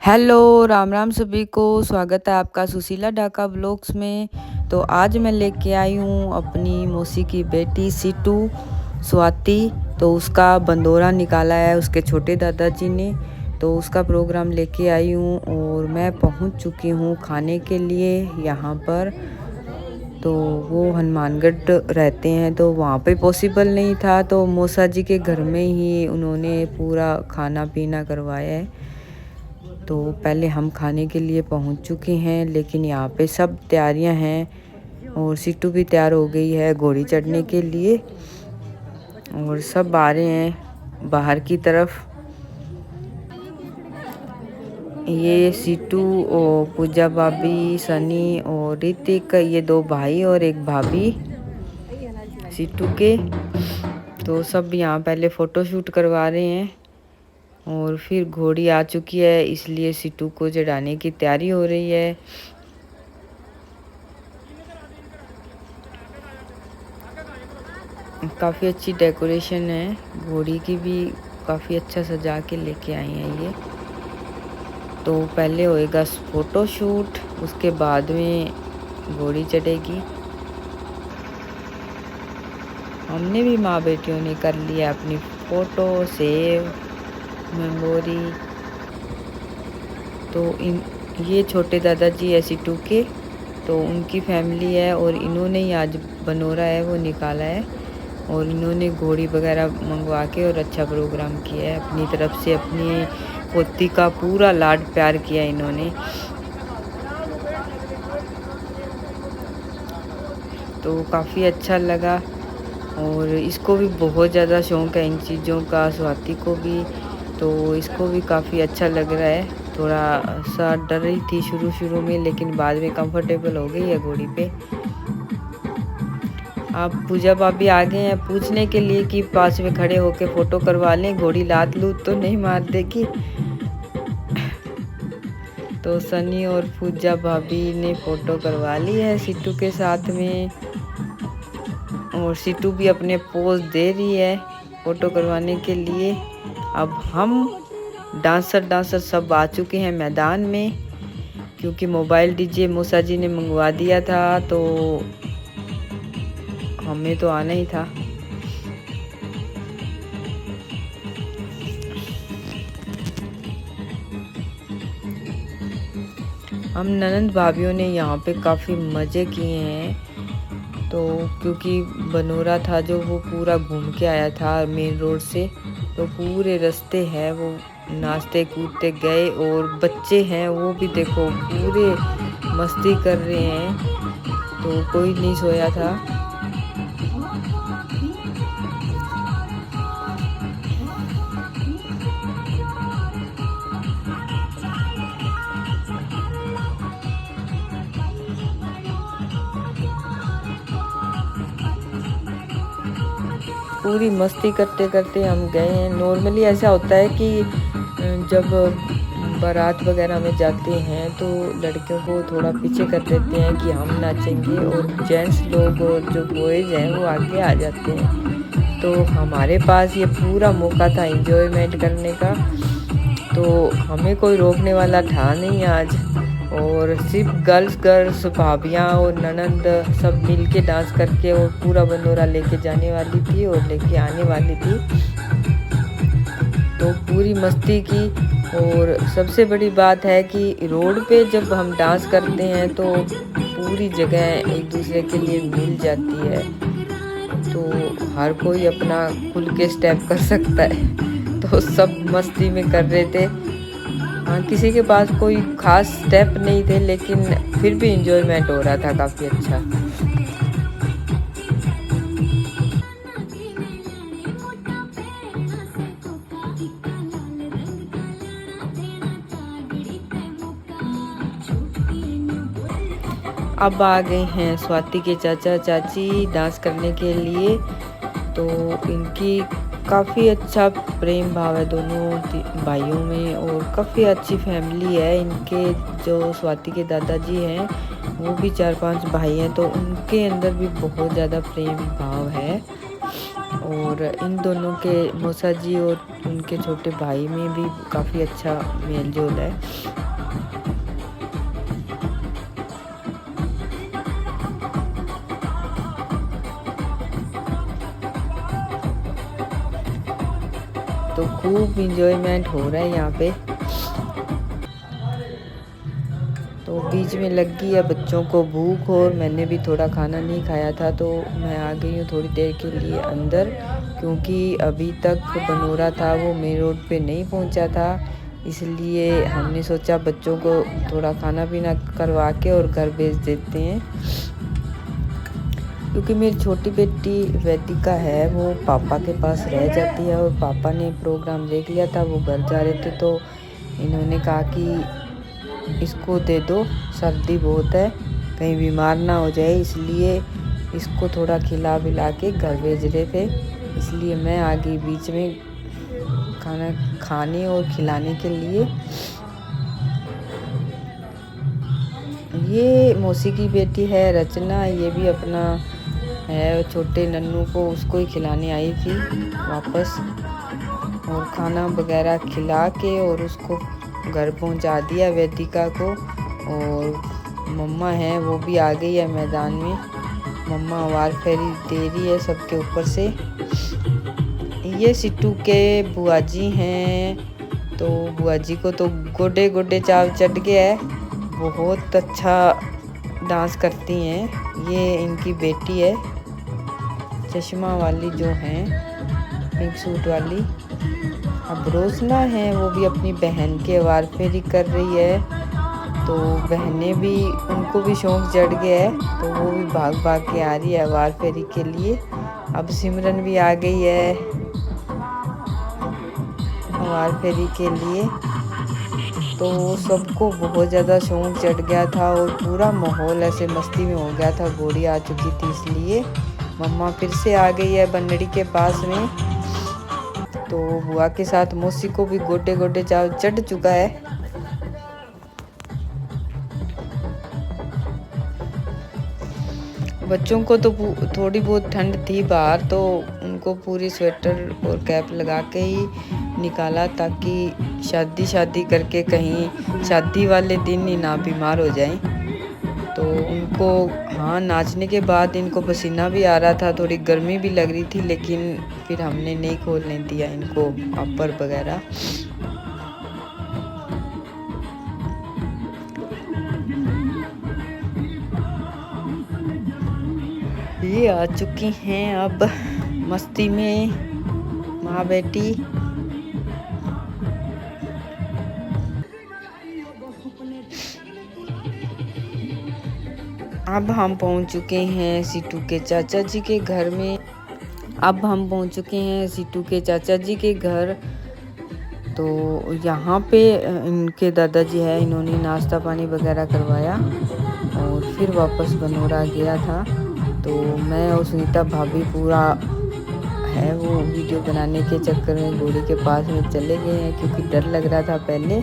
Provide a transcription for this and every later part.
Hello, Ram Ram सभी को। स्वागत है आपका सुशीला ढाका ब्लॉग्स में। तो आज मैं लेके आई हूँ अपनी मौसी की बेटी सीटू स्वाति। तो उसका बंदोरा निकाला है उसके छोटे दादाजी ने, तो उसका प्रोग्राम लेके आई हूँ और मैं पहुँच चुकी हूँ खाने के लिए यहाँ पर। तो वो हनुमानगढ़ रहते हैं तो वहाँ पे पॉसिबल नहीं था, तो मौसा जी के घर में ही उन्होंने पूरा खाना पीना करवाया है। तो पहले हम खाने के लिए पहुंच चुके हैं, लेकिन यहाँ पे सब तैयारियां हैं और सीटू भी तैयार हो गई है घोड़ी चढ़ने के लिए और सब आ रहे हैं बाहर की तरफ। ये सीटू और पूजा भाभी, सनी और ऋतिक, ये दो भाई और एक भाभी सीटू के। तो सब यहाँ पहले फ़ोटो शूट करवा रहे हैं और फिर घोड़ी आ चुकी है, इसलिए सीटू को चढ़ाने की तैयारी हो रही है। काफ़ी अच्छी डेकोरेशन है, घोड़ी की भी काफ़ी अच्छा सजा के लेके आई हैं ये। तो पहले होएगा फ़ोटो शूट, उसके बाद में घोड़ी चढ़ेगी। हमने भी माँ बेटियों ने कर लिया अपनी फ़ोटो सेव मेमोरी। तो ये छोटे दादाजी है सीटू के, तो उनकी फैमिली है और इन्होंने ही आज बनोरा है वो निकाला है और इन्होंने घोड़ी वगैरह मंगवा के और अच्छा प्रोग्राम किया है अपनी तरफ से। अपनी पोती का पूरा लाड प्यार किया इन्होंने। तो काफ़ी अच्छा लगा और इसको भी बहुत ज़्यादा शौक़ है इन चीज़ों का, स्वाति को भी। तो इसको भी काफ़ी अच्छा लग रहा है। थोड़ा सा डर रही थी शुरू में, लेकिन बाद में कंफर्टेबल हो गई है घोड़ी पे। आप पूजा भाभी आ गए हैं पूछने के लिए कि पास में खड़े होके फ़ोटो करवा लें, घोड़ी लात लूट तो नहीं मार देगी। तो सनी और पूजा भाभी ने फ़ोटो करवा ली है सीटू के साथ में और सीटू भी अपने पोज दे रही है फ़ोटो करवाने के लिए। अब हम डांसर सब आ चुके हैं मैदान में, क्योंकि मोबाइल डीजे मौसा जी ने मंगवा दिया था, तो हमें तो आना ही था। हम ननंद भाभीियों ने यहाँ पे काफ़ी मज़े किए हैं। तो क्योंकि बनोरा था जो वो पूरा घूम के आया था मेन रोड से, तो पूरे रास्ते हैं वो नाचते कूदते गए और बच्चे हैं वो भी देखो पूरे मस्ती कर रहे हैं, तो कोई नहीं सोया था। पूरी मस्ती करते करते हम गए हैं। नॉर्मली ऐसा होता है कि जब बारात वगैरह में जाते हैं तो लड़कियों को थोड़ा पीछे कर देते हैं कि हम नाचेंगे, और जेंट्स लोग और जो बॉयज़ हैं वो आगे आ जाते हैं। तो हमारे पास ये पूरा मौका था एंजॉयमेंट करने का, तो हमें कोई रोकने वाला था नहीं आज। और सिर्फ गर्ल्स भाभियाँ और ननंद सब मिल के डांस करके और पूरा बनोरा लेके जाने वाली थी और लेके आने वाली थी। तो पूरी मस्ती की। और सबसे बड़ी बात है कि रोड पे जब हम डांस करते हैं तो पूरी जगह एक दूसरे के लिए मिल जाती है, तो हर कोई अपना खुल के स्टेप कर सकता है। तो सब मस्ती में कर रहे थे। हाँ, किसी के पास कोई ख़ास स्टेप नहीं थे, लेकिन फिर भी इंजॉयमेंट हो रहा था काफ़ी अच्छा। अब आ गए हैं स्वाति के चाचा चाची डांस करने के लिए। तो इनकी काफ़ी अच्छा प्रेम भाव है दोनों भाइयों में और काफ़ी अच्छी फैमिली है इनके। जो स्वाति के दादाजी हैं वो भी 4-5 भाई हैं, तो उनके अंदर भी बहुत ज़्यादा प्रेम भाव है। और इन दोनों के मौसा जी और उनके छोटे भाई में भी काफ़ी अच्छा मेल जोल है। तो खूब इंजॉयमेंट हो रहा है यहाँ पे। तो बीच में लग गई है बच्चों को भूख और मैंने भी थोड़ा खाना नहीं खाया था, तो मैं आ गई हूँ थोड़ी देर के लिए अंदर, क्योंकि अभी तक बनोरा था वो मेन रोड पे नहीं पहुँचा था। इसलिए हमने सोचा बच्चों को थोड़ा खाना पीना करवा के और घर भेज देते हैं, क्योंकि मेरी छोटी बेटी वैदिका है वो पापा के पास रह जाती है और पापा ने प्रोग्राम देख लिया था, वो घर जा रहे थे तो इन्होंने कहा कि इसको दे दो, सर्दी बहुत है कहीं बीमार ना हो जाए, इसलिए इसको थोड़ा खिला पिला के घर भेज रहे थे। इसलिए मैं आ गई बीच में खाना खाने और खिलाने के लिए। ये मौसी की बेटी है रचना, ये भी अपना है छोटे नन्नू को उसको ही खिलाने आई थी वापस, और खाना वगैरह खिला के और उसको घर पहुंचा दिया वेदिका को। और मम्मा है वो भी आ गई है मैदान में, मम्मा वार फेरी दे रही है सबके ऊपर से। ये सिट्टू के बुआ जी हैं, तो बुआ जी को तो गोडे गोडे चाव चढ़ गया है, बहुत अच्छा डांस करती हैं। ये इनकी बेटी है चश्मा वाली जो हैं, पिंक सूट वाली। अब रोशना है वो भी अपनी बहन के वार फेरी कर रही है, तो बहनें भी उनको भी शौक चढ़ गया है, तो वो भी भाग भाग के आ रही है वार फेरी के लिए। अब सिमरन भी आ गई है वार फेरी के लिए, तो सबको बहुत ज़्यादा शौक चढ़ गया था और पूरा माहौल ऐसे मस्ती में हो गया था। घोड़ी आ चुकी थी इसलिए मम्मा फिर से आ गई है बनड़ी के पास में, तो बुआ के साथ मौसी को भी गोटे गोटे चाव चढ़ चुका है। बच्चों को तो थोड़ी बहुत ठंड थी बाहर, तो उनको पूरी स्वेटर और कैप लगा के ही निकाला, ताकि शादी करके कहीं शादी वाले दिन ही ना बीमार हो जाएं। तो उनको हाँ नाचने के बाद इनको पसीना भी आ रहा था, थोड़ी गर्मी भी लग रही थी, लेकिन फिर हमने नहीं खोलने दिया इनको अपर वगैरह। ये आ चुकी हैं अब मस्ती में माँ बेटी। अब हम पहुंच चुके हैं सीटू के चाचा जी के घर में। तो यहाँ पे इनके दादाजी है, इन्होंने नाश्ता पानी वगैरह करवाया और फिर वापस बनोरा गया था। तो मैं और सुनीता भाभी पूरा है वो वीडियो बनाने के चक्कर में घोड़ी के पास में चले गए हैं, क्योंकि डर लग रहा था पहले।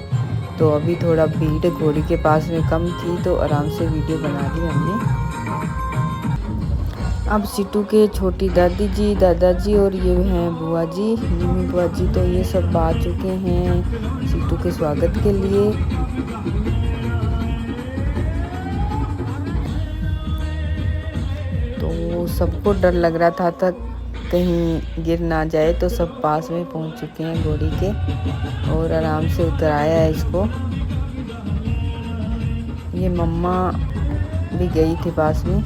तो अभी थोड़ा भीड़ घोड़ी के पास में कम थी, तो आराम से वीडियो बना ली हमने। अब सिट्टू के छोटी दादाजी और ये हैं बुआ जी, निमी बुआ जी, तो ये सब आ चुके हैं सिट्टू के स्वागत के लिए। तो सबको डर लग रहा था कहीं गिर ना जाए, तो सब पास में पहुंच चुके हैं घोड़ी के और आराम से उतराया है इसको। ये मम्मा भी गई थी पास में,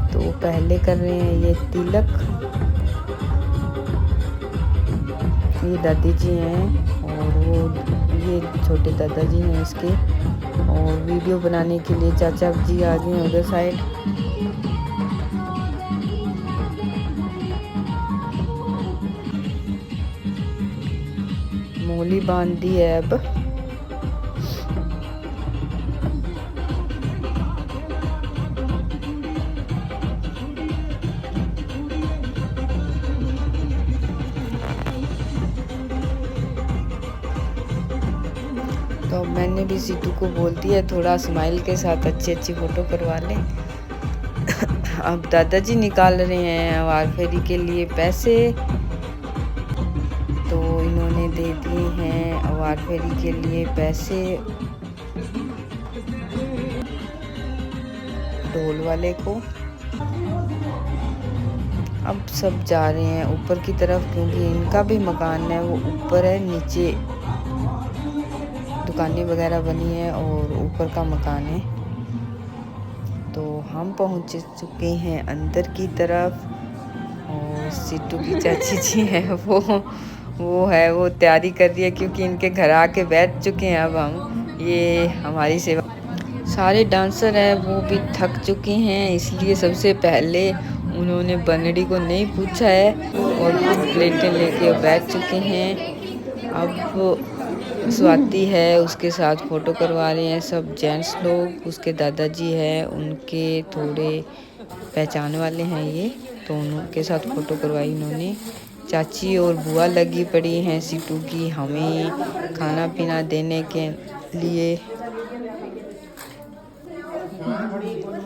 तो पहले कर रहे हैं ये तिलक। ये दादी जी हैं और वो ये छोटे दादाजी हैं इसके, और वीडियो बनाने के लिए चाचा जी आ गए उधर साइड। मोली बांध दी है अब। तो मैंने भी सीटू को बोल दिया थोड़ा स्माइल के साथ अच्छी फ़ोटो करवा लें। अब दादाजी निकाल रहे हैं वार फेरी के लिए पैसे, तो इन्होंने दे दिए हैं वार फेरी के लिए पैसे ढोल वाले को। अब सब जा रहे हैं ऊपर की तरफ, क्योंकि इनका भी मकान है वो ऊपर है, नीचे दुकानें वगैरह बनी है और ऊपर का मकान है। तो हम पहुंच चुके हैं अंदर की तरफ, और सिट्टू की चाची जी है वो तैयारी कर रही है, क्योंकि इनके घर आके बैठ चुके हैं। अब हम ये हमारी सेवा, सारे डांसर हैं वो भी थक चुके हैं, इसलिए सबसे पहले उन्होंने बनड़ी को नहीं पूछा है और खुद प्लेटें लेके बैठ चुके हैं। अब स्वाति है उसके साथ फ़ोटो करवा रहे हैं सब जेंट्स लोग। उसके दादाजी है, उनके थोड़े पहचान वाले हैं ये, तो उनके साथ फ़ोटो करवाई इन्होंने। चाची और बुआ लगी पड़ी हैं सिट्टू की हमें खाना पीना देने के लिए।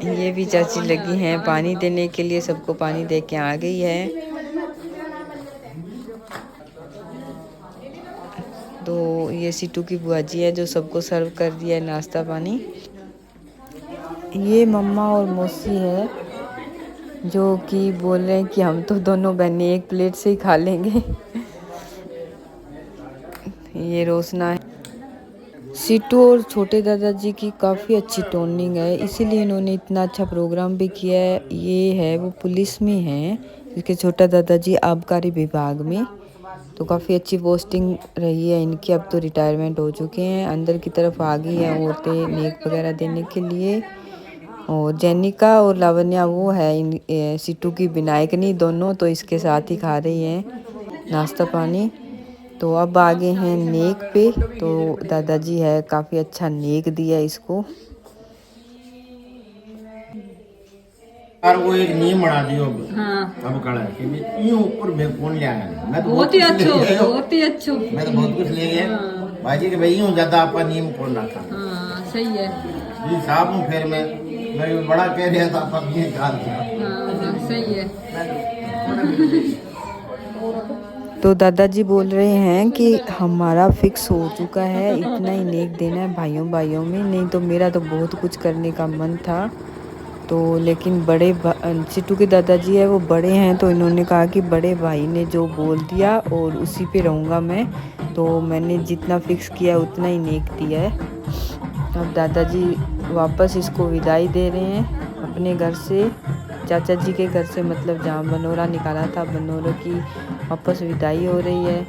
ये भी चाची लगी हैं पानी देने के लिए, सबको पानी दे के आ गई है। तो ये सिट्टू की बुआ जी है जो सबको सर्व कर दिया है नाश्ता पानी। ये मम्मा और मौसी है जो कि बोल रहे हैं कि हम तो दोनों बहनें एक प्लेट से ही खा लेंगे। ये रोशना है। सिट्टू और छोटे दादाजी की काफ़ी अच्छी टोनिंग है, इसीलिए इन्होंने इतना अच्छा प्रोग्राम भी किया है। ये है वो पुलिस में हैं, इसके छोटा दादाजी आबकारी विभाग में, तो काफ़ी अच्छी पोस्टिंग रही है इनकी। अब तो रिटायरमेंट हो चुके हैं। अंदर की तरफ आ गई हैं औरतें नेक वगैरह देने के लिए। और जेनिका और लावण्या वो है सिट्टू की विनायकनी दोनों, तो इसके साथ ही खा रही हैं नाश्ता पानी। तो अब आगे हैं नेक पे, तो दादाजी है काफ़ी अच्छा नेक दिया इसको। और वो एक नियम बना दियो अब। हाँ। अब कड़ा है कि मैं यूं ऊपर मैं कौन ले आया, मैं तो बहुत ही अच्छा, बहुत ही अच्छा, मैं तो बहुत कुछ ले गया। हाँ। बाजी के भाई यूं ज्यादा आपका नियम कौन रखा। हाँ सही है जी साहब हूँ, फिर मैं बड़ा कह रहा था आप ये डाल दिया। हाँ सही है। तो दादाजी बोल रहे हैं कि हमारा फिक्स हो चुका है, इतना ही नेक देना है भाइयों भाइयों में, नहीं तो मेरा तो बहुत कुछ करने का मन था। तो लेकिन बड़े सिट्टू के दादाजी है वो बड़े हैं, तो इन्होंने कहा कि बड़े भाई ने जो बोल दिया और उसी पे रहूँगा मैं, तो मैंने जितना फिक्स किया उतना ही नेक दिया है। अब दादाजी वापस इसको विदाई दे रहे हैं अपने घर से, चाचा जी के घर से, मतलब जहाँ बनोरा निकाला था बनोरा की वापस विदाई हो रही है।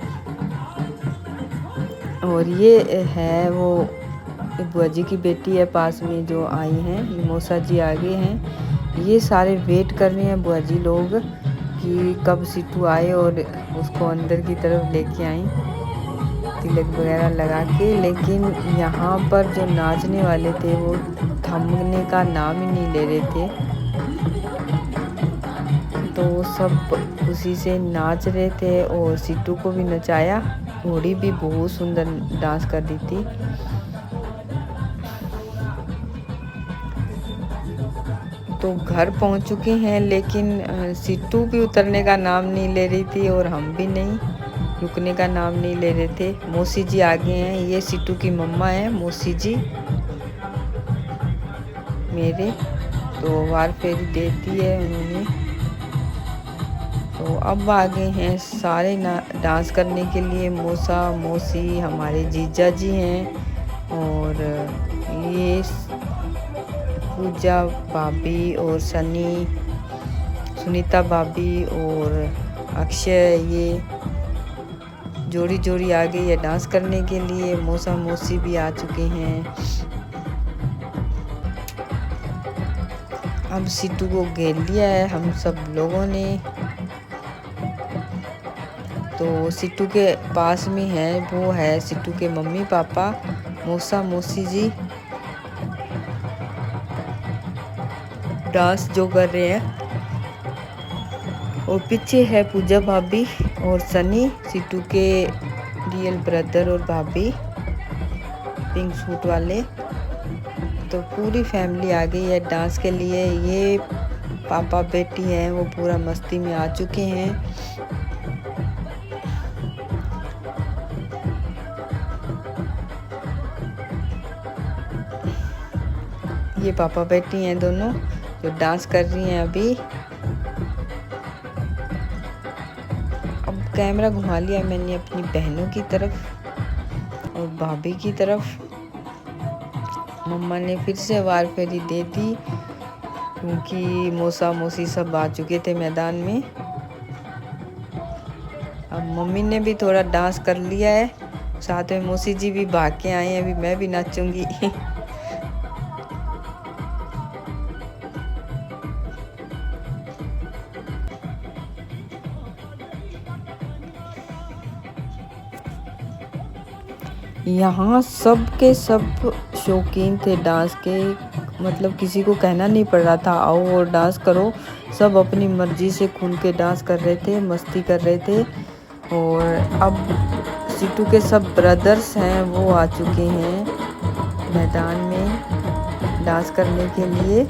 और ये है वो बुआ जी की बेटी है पास में जो आई हैं, ये मौसा जी आगे हैं। ये सारे वेट कर रहे हैं बुआ जी लोग कि कब सिट्टू आए और उसको अंदर की तरफ लेके आई तिलक वगैरह लगा के। लेकिन यहाँ पर जो नाचने वाले थे वो थमने का नाम ही नहीं ले रहे थे, तो सब खुशी से नाच रहे थे और सिट्टू को भी नचाया। घोड़ी भी बहुत सुंदर डांस कर रही थी। तो घर पहुंच चुके हैं, लेकिन सिट्टू भी उतरने का नाम नहीं ले रही थी और हम भी नहीं, रुकने का नाम नहीं ले रहे थे। मौसी जी आगे हैं, ये सिट्टू की मम्मा है मौसी जी मेरे, तो वार फेरी देती है उन्होंने। तो अब आगे हैं सारे डांस करने के लिए, मौसा मौसी हमारे जीजा जी हैं, और ये पूजा भाभी और सनी सुनीता भाभी और अक्षय, ये जोड़ी जोड़ी आ गई है डांस करने के लिए। मौसा मौसी भी आ चुके हैं। अब सिट्टू को घेर लिया है हम सब लोगों ने। तो सिट्टू के पास में है वो है सिट्टू के मम्मी पापा मौसा मौसी जी डांस जो कर रहे हैं, और पीछे है पूजा भाभी और सनी सिट्टू के रियल ब्रदर और भाभी पिंक सूट वाले। तो पूरी फैमिली आ गई है डांस के लिए। ये पापा बेटी हैं वो पूरा मस्ती में आ चुके हैं। ये पापा बेटी हैं दोनों जो डांस कर रही हैं अभी। अब कैमरा घुमा लिया मैंने अपनी बहनों की तरफ और भाभी की तरफ। मम्मा ने फिर से वार फेरी दे दी क्योंकि मौसा मौसी सब आ चुके थे मैदान में। अब मम्मी ने भी थोड़ा डांस कर लिया है, साथ में मौसी जी भी भाग के आए हैं। अभी मैं भी नाचूंगी। यहाँ सब के सब शौकीन थे डांस के, मतलब किसी को कहना नहीं पड़ रहा था आओ और डांस करो। सब अपनी मर्जी से खुल के डांस कर रहे थे, मस्ती कर रहे थे। और अब सीटू के सब ब्रदर्स हैं वो आ चुके हैं मैदान में डांस करने के लिए।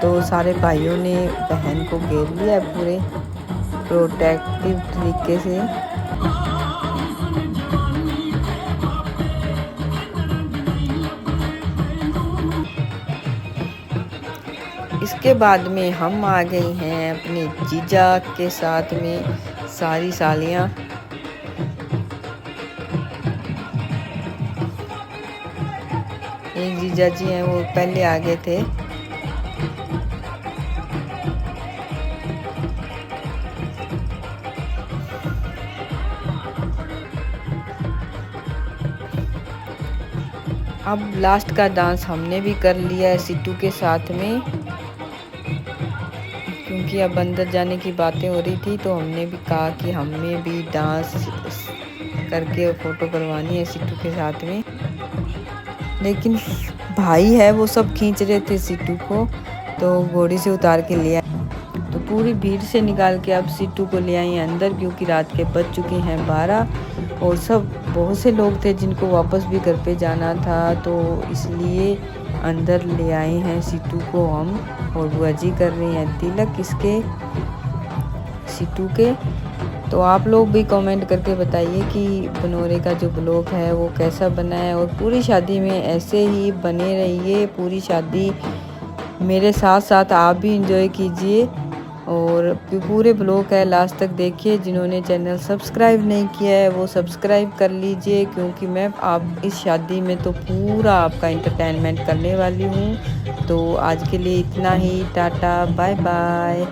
तो सारे भाइयों ने बहन को घेर लिया पूरे प्रोटेक्टिव तरीके से। इसके बाद में हम आ गई हैं अपने जीजा के साथ में सारी सालियाँ। एक जीजा जी हैं वो पहले आ गए थे। अब लास्ट का डांस हमने भी कर लिया है सीटू के साथ में, क्योंकि अब अंदर जाने की बातें हो रही थी तो हमने भी कहा कि हमें भी डांस करके फ़ोटो करवानी है सीटू के साथ में। लेकिन भाई है वो सब खींच रहे थे सीटू को, तो घोड़ी से उतार के ले आए। तो पूरी भीड़ से निकाल के अब सीटू को ले आई अंदर, क्योंकि रात के बज चुके हैं 12 और सब बहुत से लोग थे जिनको वापस भी घर पे जाना था, तो इसलिए अंदर ले आए हैं सीटू को हम। और बुआ जी कर रही हैं तिलक इसके सीटू के। तो आप लोग भी कमेंट करके बताइए कि बनोरे का जो ब्लॉग है वो कैसा बना है। और पूरी शादी में ऐसे ही बने रहिए, पूरी शादी मेरे साथ साथ आप भी एंजॉय कीजिए। और पूरे ब्लॉग है लास्ट तक देखिए। जिन्होंने चैनल सब्सक्राइब नहीं किया है वो सब्सक्राइब कर लीजिए, क्योंकि मैं आप इस शादी में तो पूरा आपका एंटरटेनमेंट करने वाली हूँ। तो आज के लिए इतना ही, टाटा बाय बाय।